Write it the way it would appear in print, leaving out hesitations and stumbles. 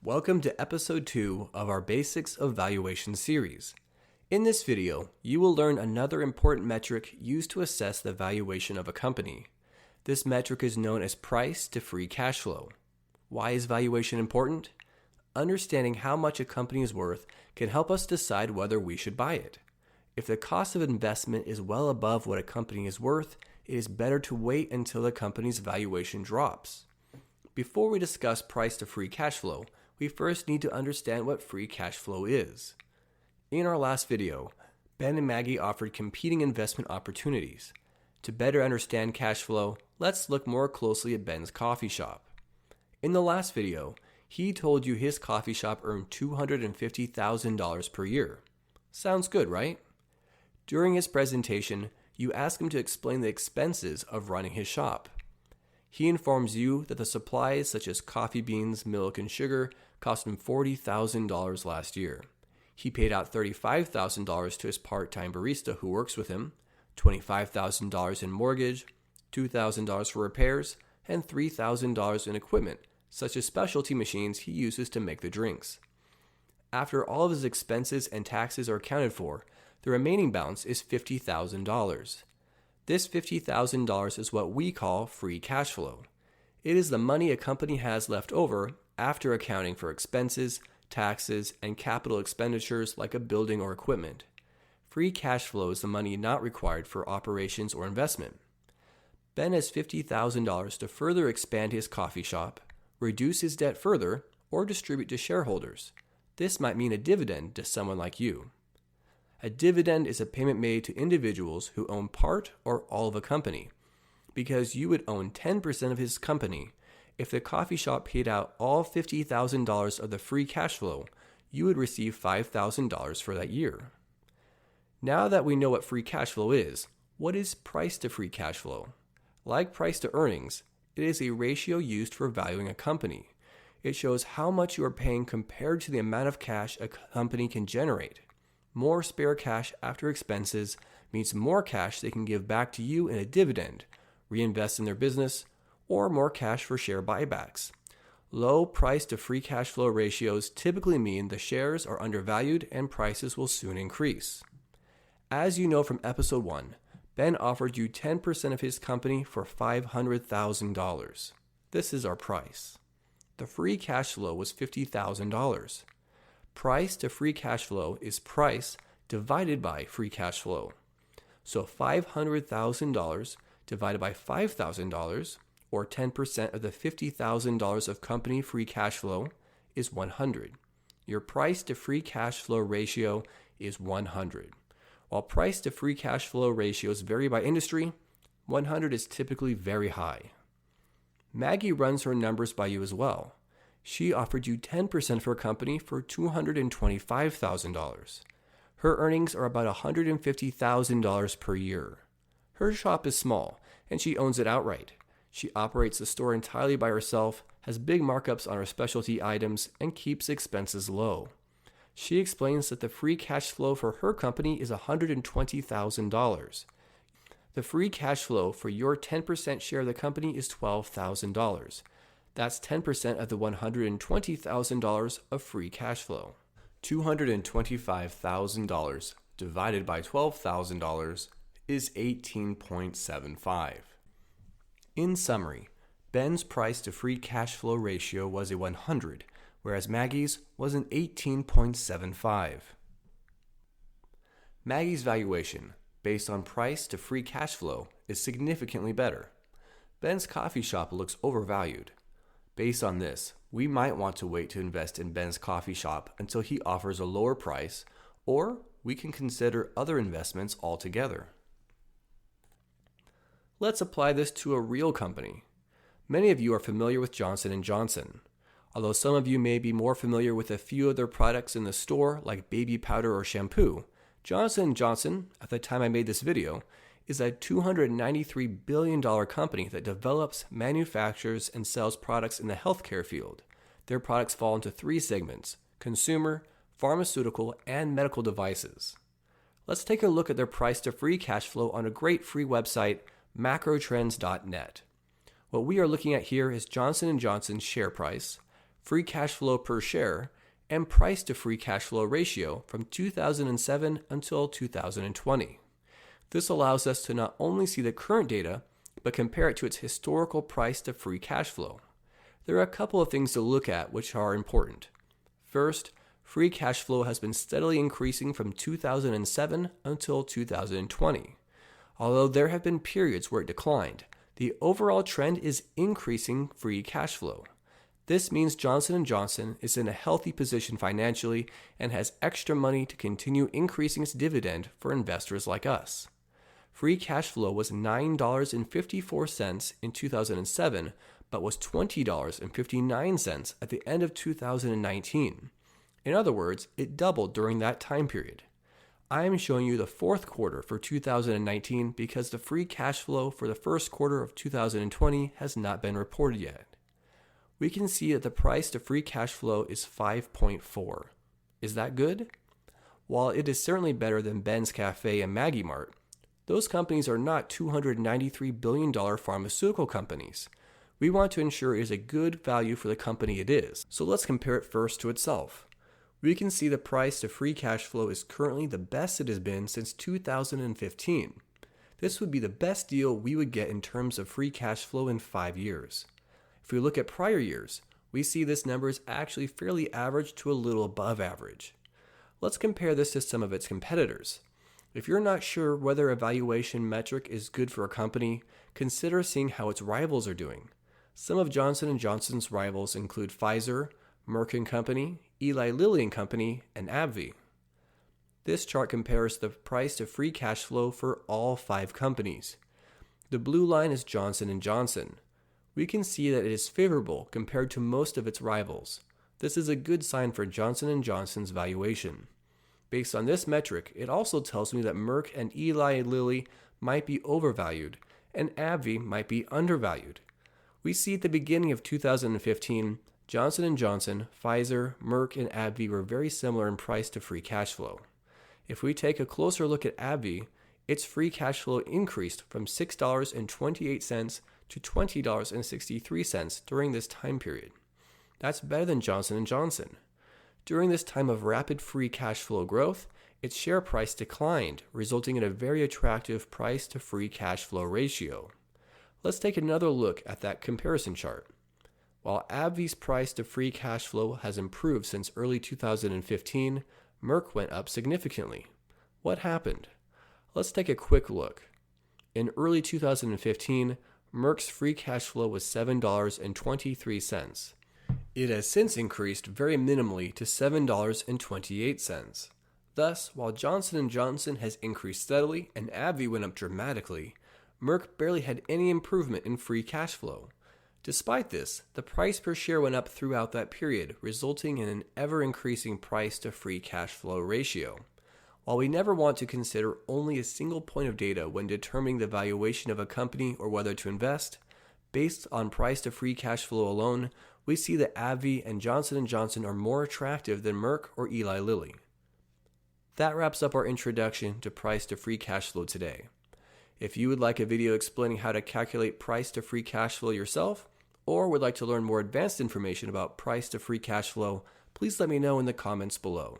Welcome to episode 2 of our Basics of Valuation series. In this video, you will learn another important metric used to assess the valuation of a company. This metric is known as price to free cash flow. Why is valuation important? Understanding how much a company is worth can help us decide whether we should buy it. If the cost of investment is well above what a company is worth, it is better to wait until the company's valuation drops. Before we discuss price to free cash flow, we first need to understand what free cash flow is. In our last video, Ben and Maggie offered competing investment opportunities. To better understand cash flow, let's look more closely at Ben's coffee shop. In the last video, he told you his coffee shop earned $250,000 per year. Sounds good, right? During his presentation, you ask him to explain the expenses of running his shop. He informs you that the supplies such as coffee beans, milk, and sugar cost him $40,000 last year. He paid out $35,000 to his part-time barista who works with him, $25,000 in mortgage, $2,000 for repairs, and $3,000 in equipment, such as specialty machines he uses to make the drinks. After all of his expenses and taxes are accounted for, the remaining balance is $50,000. This $50,000 is what we call free cash flow. It is the money a company has left over after accounting for expenses, taxes, and capital expenditures like a building or equipment. Free cash flow is the money not required for operations or investment. Ben has $50,000 to further expand his coffee shop, reduce his debt further, or distribute to shareholders. This might mean a dividend to someone like you. A dividend is a payment made to individuals who own part or all of a company. Because you would own 10% of his company, if the coffee shop paid out all $50,000 of the free cash flow, you would receive $5,000 for that year. Now that we know what free cash flow is, what is price to free cash flow? Like price to earnings, it is a ratio used for valuing a company. It shows how much you are paying compared to the amount of cash a company can generate. More spare cash after expenses means more cash they can give back to you in a dividend, reinvest in their business, or more cash for share buybacks. Low price to free cash flow ratios typically mean the shares are undervalued and prices will soon increase. As you know from episode 1, Ben offered you 10% of his company for $500,000. This is our price. The free cash flow was $50,000. Price to free cash flow is price divided by free cash flow. So $500,000 divided by $5,000, or 10% of the $50,000 of company free cash flow, is 100. Your price to free cash flow ratio is 100. While price to free cash flow ratios vary by industry, 100 is typically very high. Maggie runs her numbers by you as well. She offered you 10% of her company for $225,000. Her earnings are about $150,000 per year. Her shop is small, and she owns it outright. She operates the store entirely by herself, has big markups on her specialty items, and keeps expenses low. She explains that the free cash flow for her company is $120,000. The free cash flow for your 10% share of the company is $12,000. That's 10% of the $120,000 of free cash flow. $225,000 divided by $12,000 is 18.75. In summary, Ben's price to free cash flow ratio was a 100, whereas Maggie's was an 18.75. Maggie's valuation, based on price to free cash flow, is significantly better. Ben's coffee shop looks overvalued. Based on this, we might want to wait to invest in Ben's coffee shop until he offers a lower price, or we can consider other investments altogether. Let's apply this to a real company. Many of you are familiar with Johnson & Johnson. Although some of you may be more familiar with a few of their products in the store, like baby powder or shampoo, Johnson & Johnson, at the time I made this video, is a $293 billion company that develops, manufactures, and sells products in the healthcare field. Their products fall into 3 segments: consumer, pharmaceutical, and medical devices. Let's take a look at their price to free cash flow on a great free website, macrotrends.net. What we are looking at here is Johnson & Johnson's share price, free cash flow per share, and price to free cash flow ratio from 2007 until 2020. This allows us to not only see the current data, but compare it to its historical price to free cash flow. There are a couple of things to look at which are important. First, free cash flow has been steadily increasing from 2007 until 2020. Although there have been periods where it declined, the overall trend is increasing free cash flow. This means Johnson & Johnson is in a healthy position financially and has extra money to continue increasing its dividend for investors like us. Free cash flow was $9.54 in 2007, but was $20.59 at the end of 2019. In other words, it doubled during that time period. I am showing you the fourth quarter for 2019 because the free cash flow for the first quarter of 2020 has not been reported yet. We can see that the price to free cash flow is 5.4. Is that good? While it is certainly better than Ben's Cafe and Maggie Mart, those companies are not $293 billion pharmaceutical companies. We want to ensure it is a good value for the company it is, so let's compare it first to itself. We can see the price to free cash flow is currently the best it has been since 2015. This would be the best deal we would get in terms of free cash flow in 5 years. If we look at prior years, we see this number is actually fairly average to a little above average. Let's compare this to some of its competitors. If you're not sure whether a valuation metric is good for a company, consider seeing how its rivals are doing. Some of Johnson & Johnson's rivals include Pfizer, Merck & Company, Eli Lilly & Company, and Abbvie. This chart compares the price to free cash flow for all 5 companies. The blue line is Johnson & Johnson. We can see that it is favorable compared to most of its rivals. This is a good sign for Johnson & Johnson's valuation. Based on this metric, it also tells me that Merck and Eli Lilly might be overvalued and Abbvie might be undervalued. We see at the beginning of 2015, Johnson & Johnson, Pfizer, Merck, and Abbvie were very similar in price to free cash flow. If we take a closer look at Abbvie, its free cash flow increased from $6.28 to $20.63 during this time period. That's better than Johnson & Johnson. During this time of rapid free cash flow growth, its share price declined, resulting in a very attractive price to free cash flow ratio. Let's take another look at that comparison chart. While Abbvie's price to free cash flow has improved since early 2015, Merck went up significantly. What happened? Let's take a quick look. In early 2015, Merck's free cash flow was $7.23. It has since increased very minimally to $7.28. Thus, while Johnson & Johnson has increased steadily and Abbvie went up dramatically, Merck barely had any improvement in free cash flow. Despite this, the price per share went up throughout that period, resulting in an ever-increasing price to free cash flow ratio. While we never want to consider only a single point of data when determining the valuation of a company or whether to invest, based on price to free cash flow alone, we see that Abbvie and Johnson & Johnson are more attractive than Merck or Eli Lilly. That wraps up our introduction to price to free cash flow today. If you would like a video explaining how to calculate price to free cash flow yourself, or would like to learn more advanced information about price to free cash flow, please let me know in the comments below.